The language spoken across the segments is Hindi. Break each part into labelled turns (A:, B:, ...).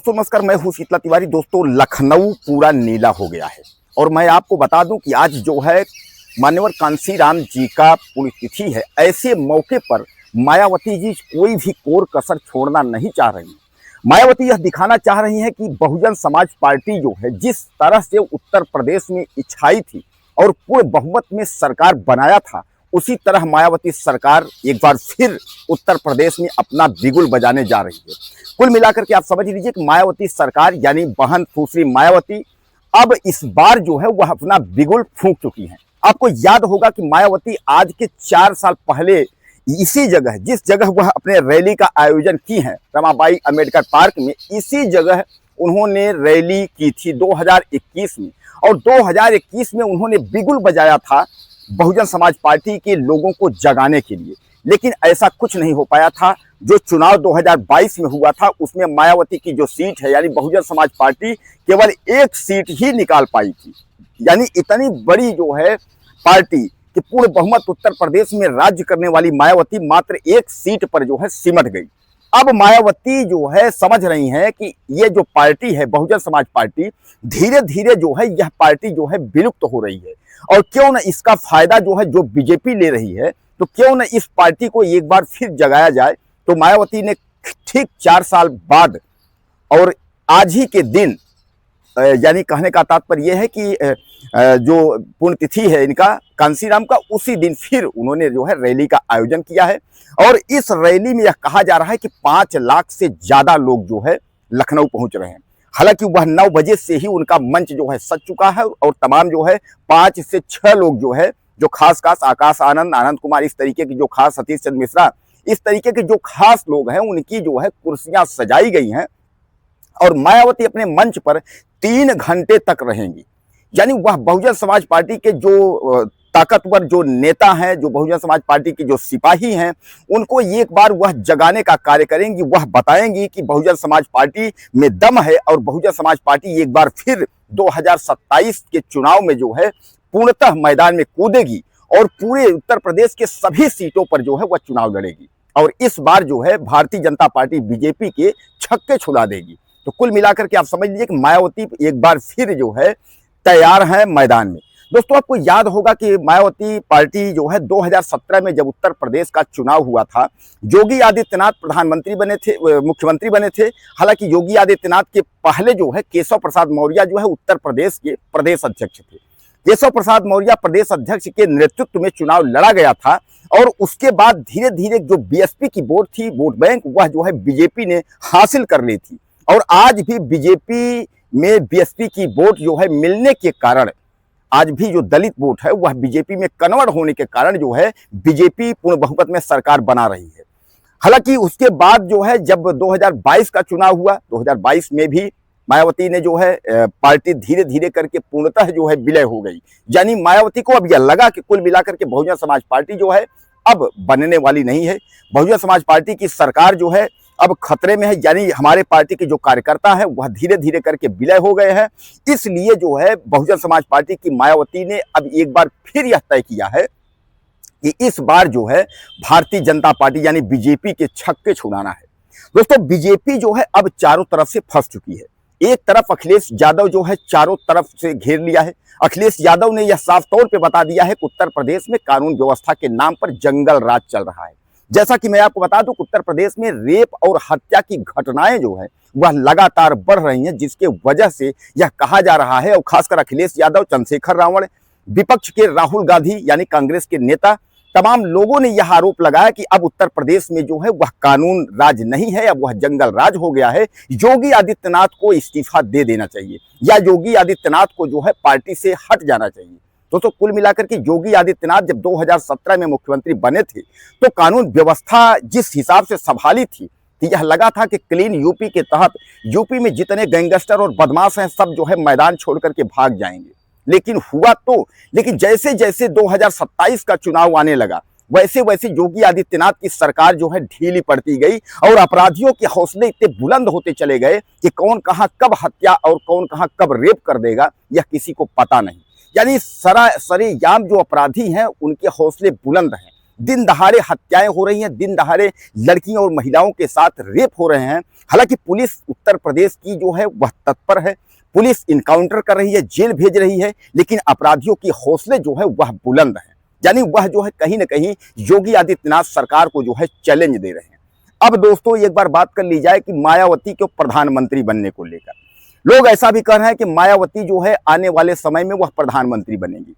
A: दोस्तों नमस्कार, मैं हूं शीतला तिवारी। दोस्तों लखनऊ पूरा नीला हो गया है और मैं आपको बता दूं कि आज जो है मान्यवर कांशीराम जी का पुण्यतिथि है। ऐसे मौके पर मायावती जी कोई भी कोर कसर छोड़ना नहीं चाह रही हैं। मायावती यह दिखाना चाह रही हैं कि बहुजन समाज पार्टी जो है जिस तरह से उत्तर प्रदेश में इच्छाई थी और पूर्ण बहुमत में सरकार बनाया था, उसी तरह मायावती सरकार एक बार फिर उत्तर प्रदेश में अपना बिगुल बजाने जा रही है। कुल मिलाकर के आप समझ लीजिए कि मायावती सरकार यानी बहन सुश्री मायावती अब इस बार जो है वह अपना बिगुल फूंक चुकी हैं। आपको याद होगा कि मायावती आज के 4 साल पहले इसी जगह, जिस जगह वह अपने रैली का आयोजन की है रमाबाई अंबेडकर पार्क में, इसी जगह उन्होंने रैली की थी 2021 में। और 2021 में उन्होंने बिगुल बजाया था बहुजन समाज पार्टी के लोगों को जगाने के लिए, लेकिन ऐसा कुछ नहीं हो पाया था। जो चुनाव 2022 में हुआ था उसमें मायावती की जो सीट है यानी बहुजन समाज पार्टी केवल 1 सीट ही निकाल पाई थी। यानी इतनी बड़ी जो है पार्टी कि पूर्ण बहुमत उत्तर प्रदेश में राज्य करने वाली मायावती मात्र 1 सीट पर जो है सिमट गई। अब मायावती जो है समझ रही हैं कि ये जो पार्टी है बहुजन समाज पार्टी, धीरे धीरे जो है यह पार्टी जो है विलुप्त हो रही है। और क्यों न इसका फायदा जो है जो बीजेपी ले रही है, तो क्यों न इस पार्टी को एक बार फिर जगाया जाए। तो मायावती ने ठीक 4 साल बाद और आज ही के दिन, यानी कहने का तात्पर्य यह है कि जो पुण्यतिथि है इनका कांशीराम का, उसी दिन फिर उन्होंने जो है रैली का आयोजन किया है। और इस रैली में यह कहा जा रहा है कि 5 लाख से ज्यादा लोग जो है लखनऊ पहुंच रहे हैं। हालांकि वह 9 बजे से ही उनका मंच जो है सज चुका है और तमाम जो है 5 से 6 लोग जो है, जो खास आकाश आनंद, आनंद कुमार, इस तरीके की जो खास, सतीश चंद्र मिश्रा, इस तरीके के जो खास लोग हैं उनकी जो है कुर्सियां सजाई गई हैं। और मायावती अपने मंच पर 3 घंटे तक रहेंगी। यानी वह बहुजन समाज पार्टी के जो ताकतवर जो नेता हैं, जो बहुजन समाज पार्टी के जो सिपाही हैं, उनको एक बार वह जगाने का कार्य करेंगी। वह बताएंगी कि बहुजन समाज पार्टी में दम है और बहुजन समाज पार्टी एक बार फिर 2027 के चुनाव में जो है पूर्णतः मैदान में कूदेगी और पूरे उत्तर प्रदेश के सभी सीटों पर जो है वह चुनाव लड़ेगी। और इस बार जो है भारतीय जनता पार्टी बीजेपी के छक्के छुड़ा देगी। तो कुल मिलाकर के आप समझ लीजिए कि मायावती एक बार फिर जो है तैयार है मैदान में। दोस्तों आपको याद होगा कि मायावती पार्टी जो है 2017 में जब उत्तर प्रदेश का चुनाव हुआ था, योगी आदित्यनाथ प्रधानमंत्री बने थे, मुख्यमंत्री बने थे। हालांकि योगी आदित्यनाथ के पहले जो है केशव प्रसाद मौर्य जो है उत्तर प्रदेश के प्रदेश अध्यक्ष थे। केशव प्रसाद मौर्य प्रदेश अध्यक्ष के नेतृत्व में चुनाव लड़ा गया था और उसके बाद धीरे धीरे जो बीएसपी की वोट थी, वोट बैंक, वह जो है बीजेपी ने हासिल कर ली थी। और आज भी बीजेपी में बीएसपी की वोट जो है मिलने के कारण, आज भी जो दलित वोट है वह बीजेपी में कन्वर्ट होने के कारण जो है बीजेपी पूर्ण बहुमत में सरकार बना रही है। हालांकि उसके बाद जो है जब 2022 का चुनाव हुआ, 2022 में भी मायावती ने जो है पार्टी धीरे धीरे करके पूर्णतः जो है विलय हो गई। यानी मायावती को अब यह लगा कि कुल मिलाकर के बहुजन समाज पार्टी जो है अब बनने वाली नहीं है। बहुजन समाज पार्टी की सरकार जो है अब खतरे में है। यानी हमारे पार्टी के जो कार्यकर्ता है वह धीरे धीरे करके विलय हो गए हैं। इसलिए जो है बहुजन समाज पार्टी की मायावती ने अब एक बार फिर यह तय किया है कि इस बार जो है भारतीय जनता पार्टी यानी बीजेपी के छक्के छुड़ाना है। दोस्तों बीजेपी जो है अब चारों तरफ से फंस चुकी है। एक तरफ अखिलेश यादव जो है चारों तरफ से घेर लिया है। अखिलेश यादव ने यह साफ तौर पे बता दिया है कि उत्तर प्रदेश में कानून व्यवस्था के नाम पर जंगल राज चल रहा है। जैसा कि मैं आपको बता दूं कि उत्तर प्रदेश में रेप और हत्या की घटनाएं जो है वह लगातार बढ़ रही हैं, जिसके वजह से यह कहा जा रहा है, और खासकर अखिलेश यादव, चंद्रशेखर रावण, विपक्ष के राहुल गांधी यानी कांग्रेस के नेता, तमाम लोगों ने यह आरोप लगाया कि अब उत्तर प्रदेश में जो है वह कानून राज नहीं है, अब वह जंगल राज हो गया है। योगी आदित्यनाथ को इस्तीफा दे देना चाहिए या योगी आदित्यनाथ को जो है पार्टी से हट जाना चाहिए। दोस्तों कुल मिलाकर के योगी आदित्यनाथ जब 2017 में मुख्यमंत्री बने थे तो कानून व्यवस्था जिस हिसाब से संभाली थी, तो यह लगा था कि क्लीन यूपी के तहत यूपी में जितने गैंगस्टर और बदमाश हैं सब जो है मैदान छोड़ करके भाग जाएंगे। लेकिन हुआ तो, लेकिन जैसे जैसे 2027 का चुनाव आने लगा वैसे वैसे योगी आदित्यनाथ की सरकार जो है ढीली पड़ती गई और अपराधियों के हौसले इतने बुलंद होते चले गए कि कौन कहां कब हत्या और कौन कहां कब रेप कर देगा यह किसी को पता नहीं। यानी सरेआम जो अपराधी हैं उनके हौसले बुलंद हैं। दिन दहाड़े हत्याएं हो रही हैं, दिन दहाड़े लड़कियों और महिलाओं के साथ रेप हो रहे हैं। हालांकि पुलिस उत्तर प्रदेश की जो है वह तत्पर है, पुलिस इनकाउंटर कर रही है, जेल भेज रही है, लेकिन अपराधियों की हौसले जो है वह बुलंद है। यानी वह जो है कहीं ना कहीं योगी आदित्यनाथ सरकार को जो है चैलेंज दे रहे हैं। अब दोस्तों एक बार बात कर ली जाए कि मायावती को प्रधानमंत्री बनने को लेकर लोग ऐसा भी कह रहे हैं कि मायावती जो है आने वाले समय में वह प्रधानमंत्री बनेगी।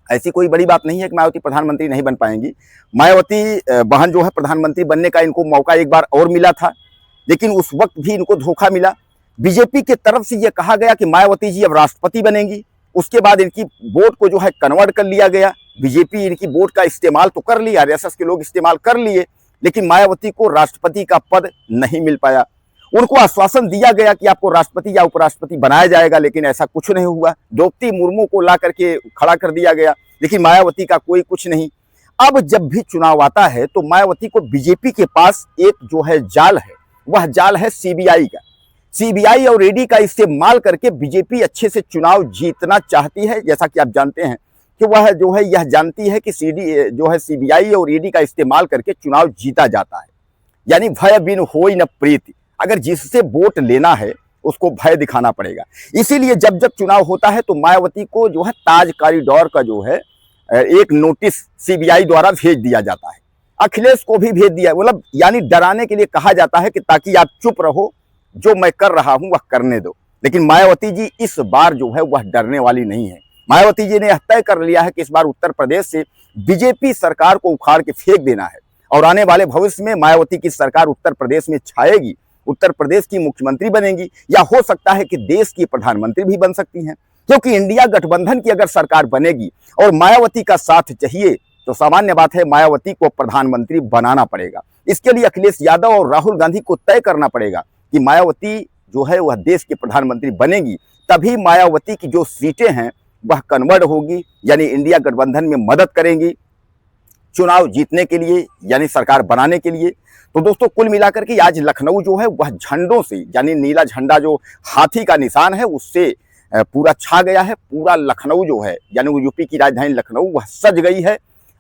A: ऐसी कोई बड़ी बात नहीं है कि मायावती प्रधानमंत्री नहीं बन पाएंगी। मायावती बहन जो है प्रधानमंत्री बनने का इनको मौका एक बार और मिला था, लेकिन उस वक्त भी इनको धोखा मिला। बीजेपी की तरफ से यह कहा गया कि मायावती जी अब राष्ट्रपति बनेंगी। उसके बाद इनकी वोट को जो है कन्वर्ट कर लिया गया। बीजेपी इनकी वोट का इस्तेमाल तो कर लिया, आरएसएस के लोग इस्तेमाल कर लिए, लेकिन मायावती को राष्ट्रपति का पद नहीं मिल पाया। उनको आश्वासन दिया गया कि आपको राष्ट्रपति या उपराष्ट्रपति बनाया जाएगा, लेकिन ऐसा कुछ नहीं हुआ। द्रौपदी मुर्मू को ला करके खड़ा कर दिया गया, लेकिन मायावती का कोई कुछ नहीं। अब जब भी चुनाव आता है तो मायावती को बीजेपी के पास एक जो है जाल है, वह जाल है सीबीआई का। सीबीआई और ईडी का इस्तेमाल करके बीजेपी अच्छे से चुनाव जीतना चाहती है। जैसा कि आप जानते हैं कि वह जो है यह जानती है कि सीबीआई और ईडी का इस्तेमाल करके चुनाव जीता जाता है। यानी भय बिन होई न प्रीति, अगर जिससे वोट लेना है उसको भय दिखाना पड़ेगा। इसीलिए जब जब चुनाव होता है तो मायावती को जो है ताज कॉरिडोर का जो है एक नोटिस सीबीआई द्वारा भेज दिया जाता है। अखिलेश को भी भेज दिया, मतलब यानी डराने के लिए कहा जाता है कि ताकि आप चुप रहो, जो मैं कर रहा हूं वह करने दो। लेकिन मायावती जी इस बार जो है वह डरने वाली नहीं है। मायावती जी ने यह तय कर लिया है कि इस बार उत्तर प्रदेश से बीजेपी सरकार को उखाड़ के फेंक देना है और आने वाले भविष्य में मायावती की सरकार उत्तर प्रदेश में छाएगी, उत्तर प्रदेश की मुख्यमंत्री बनेगी, या हो सकता है कि देश की प्रधानमंत्री भी बन सकती हैं। क्योंकि इंडिया गठबंधन की अगर सरकार बनेगी और मायावती का साथ चाहिए तो सामान्य बात है मायावती को प्रधानमंत्री बनाना पड़ेगा। इसके लिए अखिलेश यादव और राहुल गांधी को तय करना पड़ेगा कि मायावती जो है वह देश की प्रधानमंत्री बनेगी, तभी मायावती की जो सीटें हैं वह कन्वर्ट होगी, यानी इंडिया गठबंधन में मदद करेंगी चुनाव जीतने के लिए, यानी सरकार बनाने के लिए। तो दोस्तों कुल मिलाकर के आज लखनऊ जो है वह झंडों से, यानी नीला झंडा जो हाथी का निशान है उससे पूरा छा गया है। पूरा लखनऊ जो है, यानी वो यूपी की राजधानी लखनऊ वह सज गई है।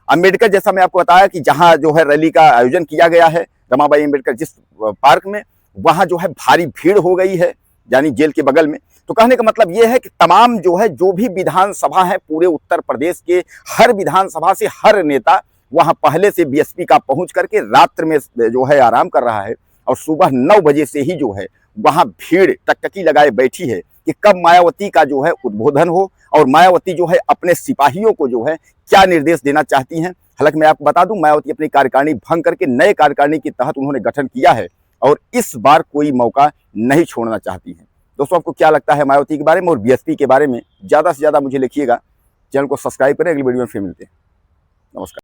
A: अम्बेडकर, जैसा मैं आपको बताया कि जहां जो है रैली का आयोजन किया गया है रमाबाई अम्बेडकर जिस पार्क में, वहां जो है भारी भीड़ हो गई है, यानी जेल के बगल में। तो कहने का मतलब यह है कि तमाम जो है जो भी विधानसभा है पूरे उत्तर प्रदेश के हर विधानसभा से हर नेता वहां पहले से बीएसपी का पहुंच करके रात्र में जो है आराम कर रहा है, और सुबह 9 बजे से ही जो है वहां भीड़ टकटकी लगाए बैठी है कि कब मायावती का जो है उद्बोधन हो और मायावती जो है अपने सिपाहियों को जो है क्या निर्देश देना चाहती हैं। हालांकि मैं आपको बता दूं मायावती अपनी कार्यकारिणी भंग करके नए कार्यकारिणी के तहत उन्होंने गठन किया है और इस बार कोई मौका नहीं छोड़ना चाहती हैं। दोस्तों आपको क्या लगता है मायावती के बारे में और बीएसपी के बारे में? ज़्यादा से ज़्यादा मुझे लिखिएगा। चैनल को सब्सक्राइब करें, अगली वीडियो में फिर मिलते हैं। नमस्कार।